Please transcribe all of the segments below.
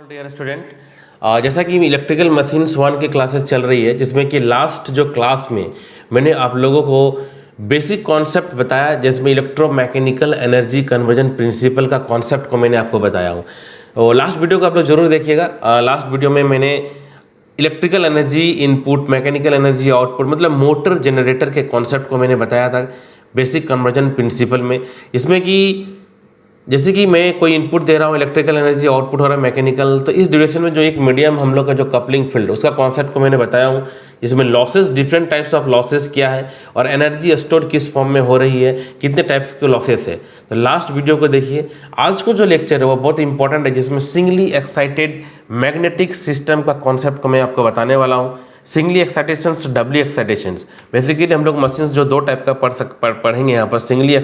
Dear student, जैसा कि electrical machines 1 की क्लासेस चल रही है, जिसमें कि लास्ट जो क्लास में मैंने आप लोगों को बेसिक कॉन्सेप्ट बताया, जिसमें इलेक्ट्रोमैकेनिकल एनर्जी कन्वर्जन प्रिंसिपल का कॉन्सेप्ट को मैंने आपको बताया हूँ। और लास्ट वीडियो को आप लोग जरूर देखिएगा। लास्ट वीडियो में मैंने electrical energy input, mechanical energy output, मतलब मोटर जनरेटर के कॉन्सेप्ट को मैंने बताया था बेसिक कन्वर्जन प्रिंसिपल में। इसमें कि जैसे कि मैं कोई इनपुट दे रहा हूँ, इलेक्ट्रिकल एनर्जी आउटपुट हो रहा है मैकेनिकल, तो इस ड्यूरेशन में जो एक मीडियम हम लोग का जो कपलिंग फील्ड, उसका कॉन्सेप्ट को मैंने बताया हूँ। इसमें losses, different types of losses क्या है और एनर्जी स्टोर किस फॉर्म में हो रही है, कितने टाइप्स के लॉसेस है। तो लास्ट वीडियो को देखिए। आज को जो लेक्चर है वो बहुत इंपॉर्टेंट है, जिसमें सिंगली एक्साइटेड मैग्नेटिक सिस्टम का कॉन्सेप्ट को मैं आपको बताने वाला हूँ। सिंगली एक्साइटेशंस, डबली एक्साइटेशंस। बेसिकली हम लोग मशीन्स जो दो टाइप का पढ़ेंगे यहाँ पर। सिंगली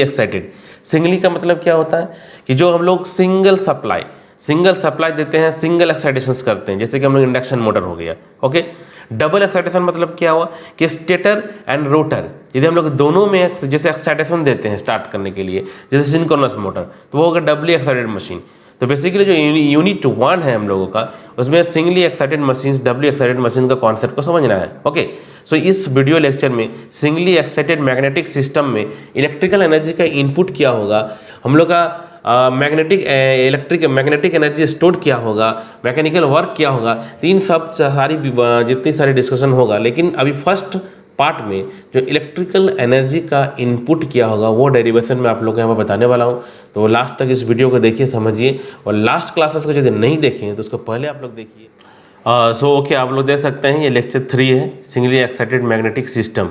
एक्साइटेड, सिंगली का मतलब क्या होता है कि जो हम लोग सिंगल सप्लाई देते हैं, सिंगल एक्साइटेशंस करते हैं, जैसे कि हम लोग इंडक्शन मोटर हो गया। ओके। डबल एक्साइटेशन मतलब क्या हुआ कि स्टेटर एंड रोटर, यदि हम लोग दोनों में जैसे एक्साइटेशन देते हैं स्टार्ट करने के लिए, जैसे सिंक्रोनस मोटर, तो वो होगा डबली एक्साइटेड मशीन। तो बेसिकली जो यूनिट 1 है हम लोगों का, उसमें singly excited machine, doubly excited machine का कॉन्सेप्ट को समझना है। ओके। सो इस वीडियो लेक्चर में सिंगली एक्साइटेड मैग्नेटिक सिस्टम में इलेक्ट्रिकल एनर्जी का इनपुट क्या होगा, हम लोग का मैग्नेटिक एनर्जी स्टोर क्या होगा, मैकेनिकल वर्क क्या होगा, तीन सब सारी जितनी सारी डिस्कशन होगा। लेकिन अभी फर्स्ट पार्ट में जो इलेक्ट्रिकल एनर्जी का इनपुट क्या होगा वो डेरिवेशन में आप लोग को यहाँ पर बताने वाला हूँ। तो लास्ट तक इस वीडियो को देखिए, समझिए। और लास्ट क्लासेस को यदि नहीं देखें तो उसको पहले आप लोग देखिए। सो ओके, आप लोग देख सकते हैं ये लेक्चर 3 है, singly excited magnetic system.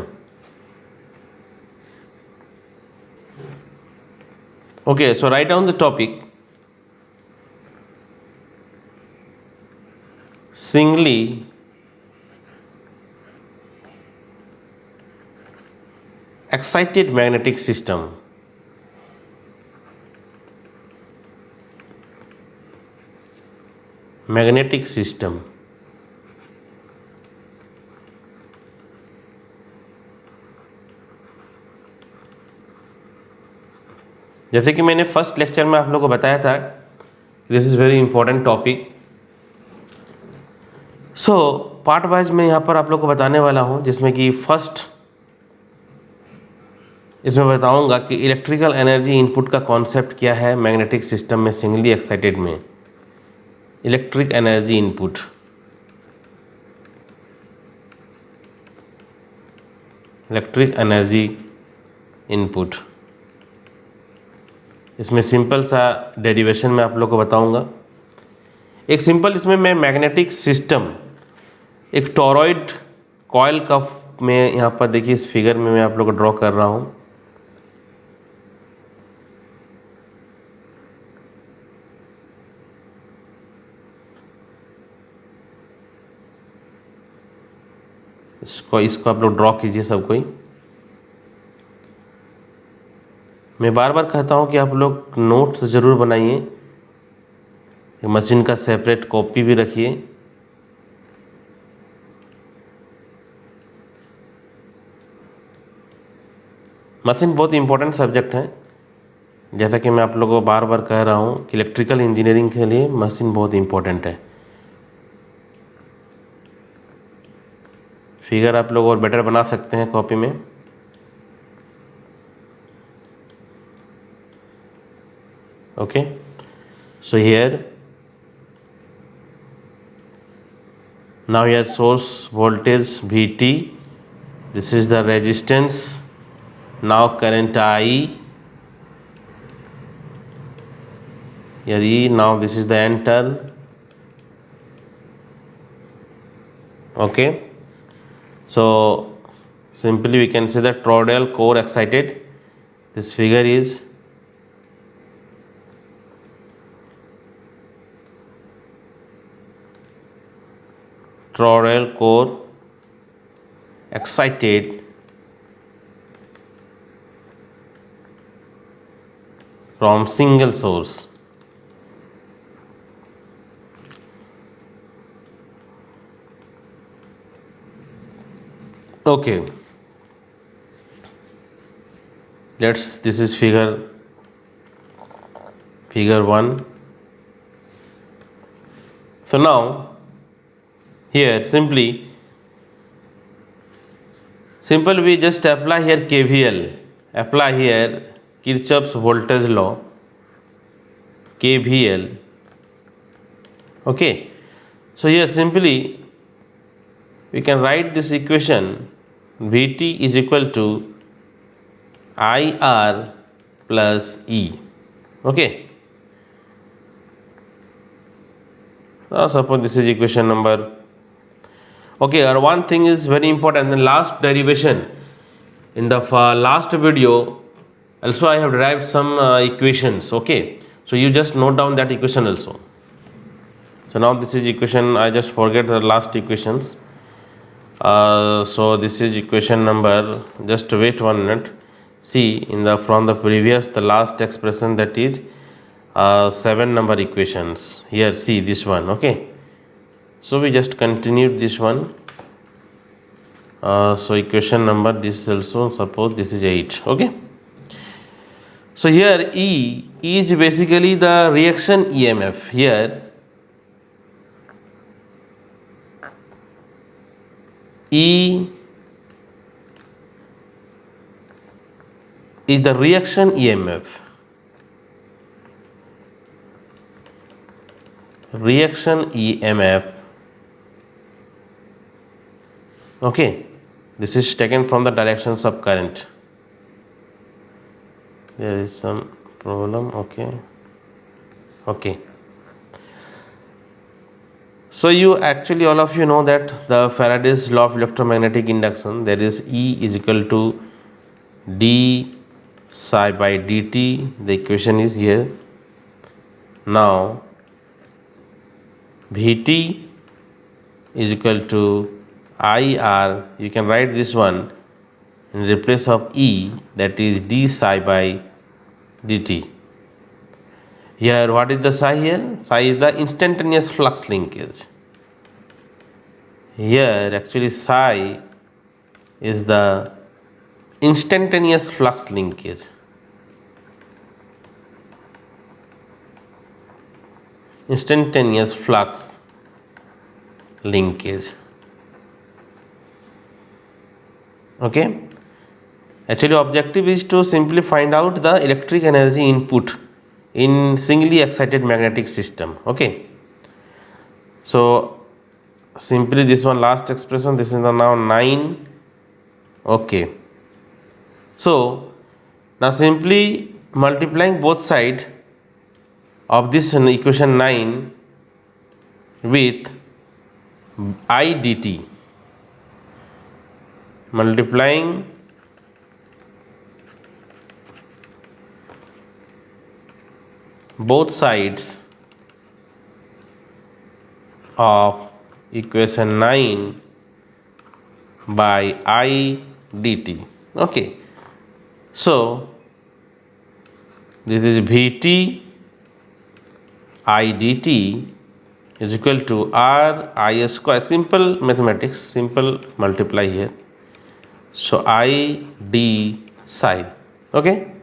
Okay, so write down the topic singly excited magnetic system। Magnetic system जैसे कि मैंने फर्स्ट लेक्चर में आप लोगों को बताया था, this is very important topic. So part wise मैं यहाँ पर आप लोग को बताने वाला हूँ, जिसमें कि फर्स्ट इसमें बताऊंगा कि इलेक्ट्रिकल एनर्जी इनपुट का कॉन्सेप्ट क्या है मैग्नेटिक सिस्टम में, सिंगली एक्साइटेड में। Electric energy input, electric energy input, इसमें सिंपल सा डेरिवेशन में आप लोग को बताऊंगा। एक सिंपल इसमें मैं मैग्नेटिक सिस्टम, एक टॉरॉइड कॉयल का मैं यहाँ पर देखिए इस फिगर में मैं आप लोग को ड्रॉ कर रहा हूँ। इसको आप लोग ड्रॉ कीजिए सब कोई। मैं बार बार कहता हूँ कि आप लोग नोट्स ज़रूर बनाइए, मशीन का सेपरेट कॉपी भी रखिए। मशीन बहुत इंपॉर्टेंट सब्जेक्ट है, जैसा कि मैं आप लोगों को बार बार कह रहा हूँ कि इलेक्ट्रिकल इंजीनियरिंग के लिए मशीन बहुत इंपॉर्टेंट है। फिगर आप लोग और बेटर बना सकते हैं कॉपी में। Okay, so here now your source voltage Vt, this is the resistance, now current I, here E, now this is the N turn. Okay, so simply we can say that toroidal core excited. This figure is toroidal core excited from single source. Okay, this is figure 1, So now here simple we just apply here KVL, apply here Kirchhoff's voltage law, KVL. Okay, so here simply we can write this equation Vt is equal to IR plus E. Okay, now suppose this is equation number. Okay, and one thing is very important, the last derivation in the last video also I have derived some equations. Okay, so you just note down that equation also. So now this is equation, I just forget the last equations. So this is equation number, just wait 1 minute. See in the from the previous the last expression, that is 7 number equations. Here see this one. Okay, so we just continued this one. So equation number this is also, suppose this is 8. Okay, so here E is basically the reaction EMF. Here E is the reaction EMF. Reaction EMF. Okay, this is taken from the directions of current. There is some problem. Okay. So you actually all of you know that the Faraday's law of electromagnetic induction, there is E is equal to d psi by dt. The equation is here. Now Vt is equal to IR. You can write this one in the place of E, that is d psi by dt. Here what is the psi here? Psi is the instantaneous flux linkage. Here actually psi is the instantaneous flux linkage. Instantaneous flux linkage. Okay, actually objective is to simply find out the electric energy input in singly excited magnetic system. Okay, so simply this one last expression, this is the now 9. Okay, so now simply multiplying both sides of this equation 9 with I dt, multiplying both sides of equation 9 by I dt. Okay, so this is Vt I dt is equal to R I square. Simple mathematics, simple multiply here. So I d psi. Okay,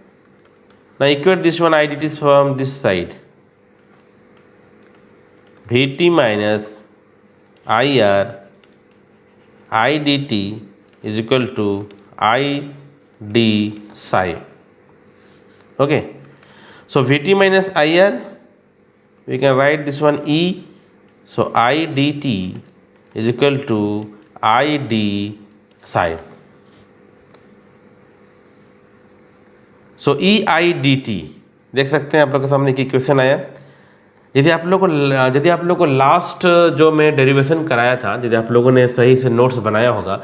now equate this one I dt from this side. Vt minus IR I dt is equal to I d psi. Okay, so Vt minus IR, we can write this one E. So I dt is equal to I d psi. So E I D T देख सकते हैं आप लोग के सामने एक equation आया। यदि आप लोग को लास्ट जो मैं डेरिवेशन कराया था, यदि आप लोगों ने सही से नोट्स बनाया होगा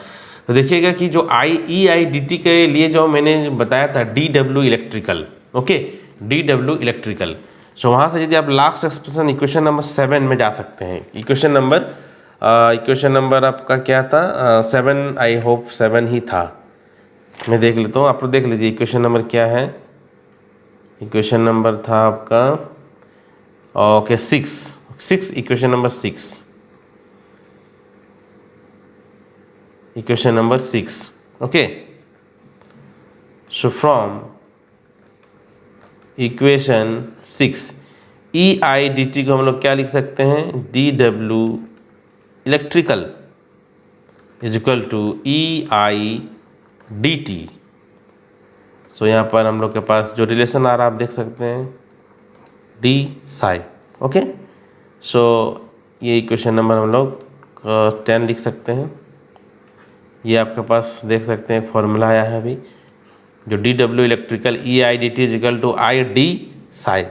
तो देखिएगा कि जो ई आई डी टी के लिए जो मैंने बताया था D W electrical, okay, D W electrical. So वहाँ से यदि आप लास्ट एक्सप्रेशन इक्वेशन नंबर 7 में जा सकते हैं। इक्वेशन नंबर आपका क्या था? 7, आई होप 7 ही था। मैं देख लेता हूँ, आप लोग देख लीजिए इक्वेशन नंबर क्या है। इक्वेशन नंबर था आपका okay 6, equation number 6, equation number 6। Okay, so from equation 6 E I D T को हम लोग क्या लिख सकते हैं, D W electrical is equal to E I D T. So यहाँ पर हम लोग के पास जो रिलेशन आ रहा है आप देख सकते हैं, डी साई। ओके, सो ये इक्वेशन नंबर हम लोग 10 लिख सकते हैं। ये आपके पास देख सकते हैं फॉर्मूला आया है अभी, जो d W electrical e I D t is equal to i d psi.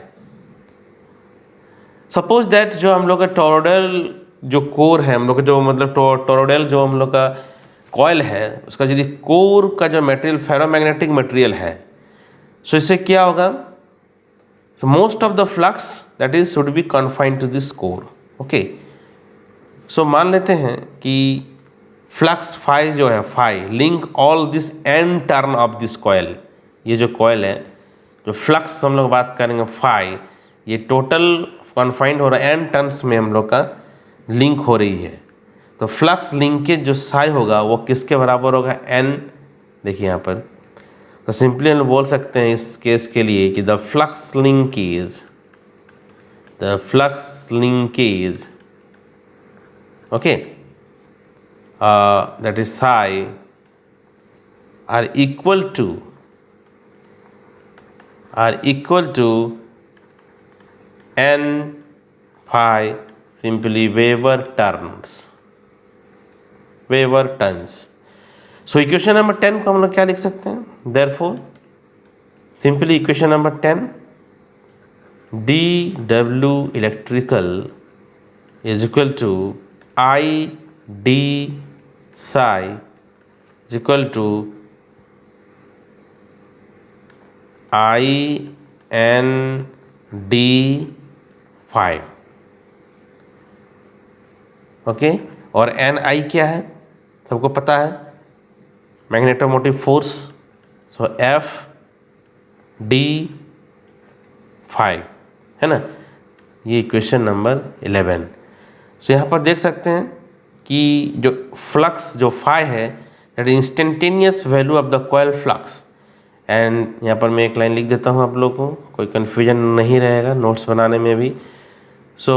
Suppose that जो हम लोग का टोरोडल जो कोर है, हम लोग का जो मतलब टोरोडल जो हम लोग का कॉयल है, उसका यदि कोर का जो मटेरियल फेरोमैग्नेटिक मटेरियल है, सो इससे क्या होगा, so most of the flux that is should be confined to this core. Okay, so मान लेते हैं कि फ्लक्स फाई जो है, phi link all this N turn of this coil. ये जो कॉयल है, जो फ्लक्स हम लोग बात करेंगे फाई, ये टोटल कन्फाइंड हो रहा है एन टर्न्स में हम लोग का लिंक हो रही है। तो फ्लक्स लिंकेज जो साई होगा वो किसके बराबर होगा, एन। देखिए यहाँ पर, तो सिंपली हम बोल सकते हैं इस केस के लिए कि the flux linkage okay that is psi are equal to n phi simply Weber turns। So equation number 10 को हम लोग क्या लिख सकते हैं, therefore simply equation number 10 d W electrical is equal to i d psi is equal to I n d phi। Okay, और N I क्या है सबको पता है, magnetomotive force. So F d phi है ना, ये इक्वेशन नंबर 11। सो यहाँ पर देख सकते हैं कि जो फ्लक्स जो फाई है that instantaneous value of the coil flux. And यहाँ पर मैं एक लाइन लिख देता हूँ आप लोगों को, कोई कन्फ्यूजन नहीं रहेगा नोट्स बनाने में भी। So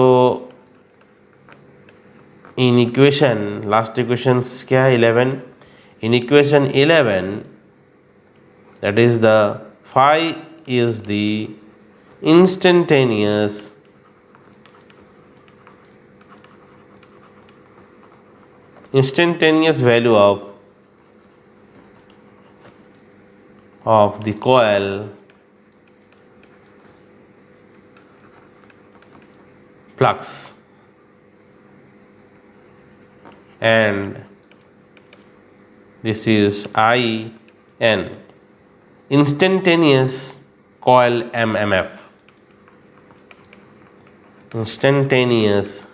in equation last equation क्या है 11, in equation 11 that is the phi is the instantaneous value of the coil flux, and this is I n instantaneous coil MMF, instantaneous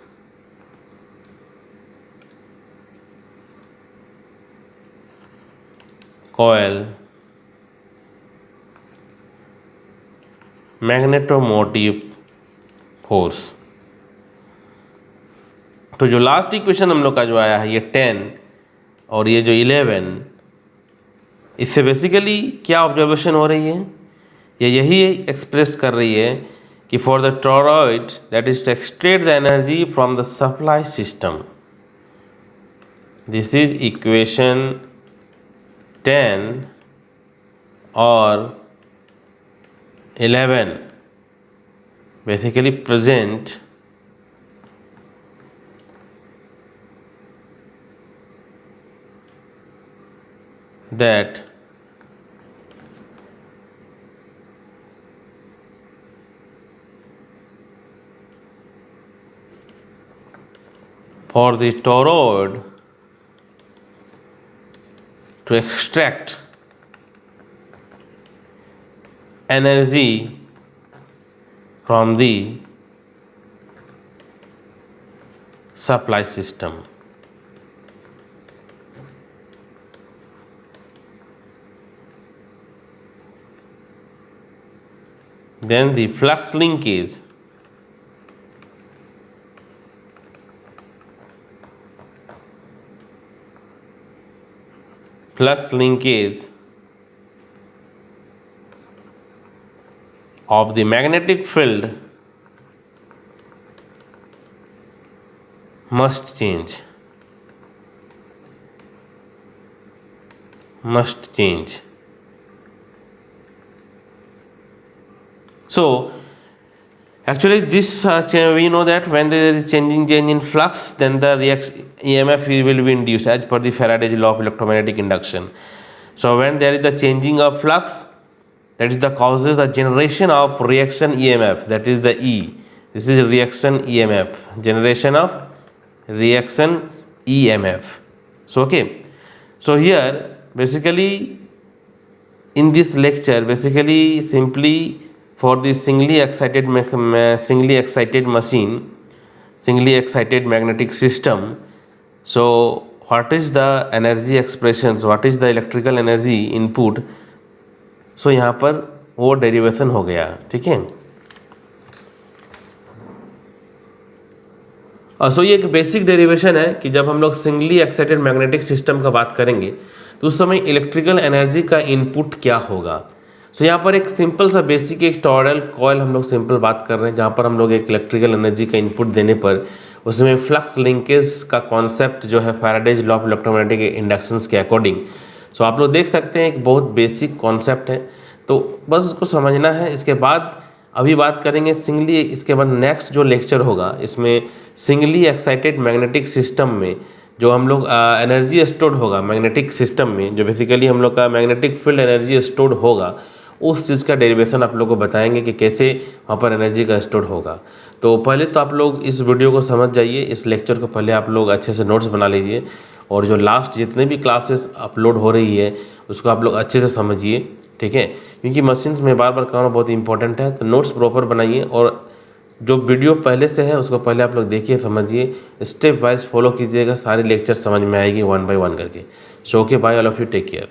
coil magnetomotive force. तो जो last equation हम लोग का जो आया है ये 10 और ये जो 11, इससे बेसिकली क्या ऑब्जर्वेशन हो रही है, ये यही एक्सप्रेस कर रही है कि for the toroid that is to extract the energy from the supply system. This is equation 10 और 11 basically present that for the toroid to extract energy from the supply system, then the flux linkage of the magnetic field must change, must change. So actually this we know that when there is change in flux, then the EMF will be induced as per the Faraday's law of electromagnetic induction. So when there is the changing of flux, that is the causes the generation of reaction EMF, that is the E. This is reaction EMF, generation of reaction EMF. So okay, so here basically in this lecture, basically simply for the singly excited machine, singly excited magnetic system, so what is the energy expressions, what is the electrical energy input, सो यहाँ पर वो derivation हो गया, ठीक है। सो ये एक basic derivation है कि जब हम लोग सिंगली एक्साइटेड मैग्नेटिक सिस्टम का बात करेंगे तो उस समय इलेक्ट्रिकल एनर्जी का इनपुट क्या होगा। सो यहाँ पर एक सिंपल सा बेसिक एक टॉरल कॉयल हम लोग सिंपल बात कर रहे हैं, जहाँ पर हम लोग एक इलेक्ट्रिकल एनर्जी का इनपुट देने पर उसमें फ्लक्स लिंकेज का कॉन्सेप्ट जो है Faraday's law of electromagnetic inductions के अकॉर्डिंग। सो आप लोग देख सकते हैं एक बहुत बेसिक कॉन्सेप्ट है, तो बस उसको समझना है। इसके बाद अभी बात करेंगे सिंगली, इसके बाद नेक्स्ट जो लेक्चर होगा इसमें सिंगली एक्साइटेड मैग्नेटिक सिस्टम में जो हम लोग एनर्जी स्टोर्ड होगा मैग्नेटिक सिस्टम में, जो बेसिकली हम लोग का मैग्नेटिक फील्ड एनर्जी स्टोर्ड होगा, उस चीज़ का डेरिवेशन आप लोग को बताएंगे कि कैसे वहाँ पर एनर्जी का स्टोर होगा। तो पहले तो आप लोग इस वीडियो को समझ जाइए, इस लेक्चर को पहले आप लोग अच्छे से नोट्स बना लीजिए और जो लास्ट जितने भी क्लासेस अपलोड हो रही है उसको आप लोग अच्छे से समझिए, ठीक है, क्योंकि मशीन्स में बार बार करना बहुत इंपॉर्टेंट है। तो नोट्स प्रॉपर बनाइए और जो वीडियो पहले से है उसको पहले आप लोग देखिए, समझिए, स्टेप वाइज फॉलो कीजिएगा, सारे लेक्चर समझ में आएगी 1 by 1 करके। So okay, bye, all of you, take care.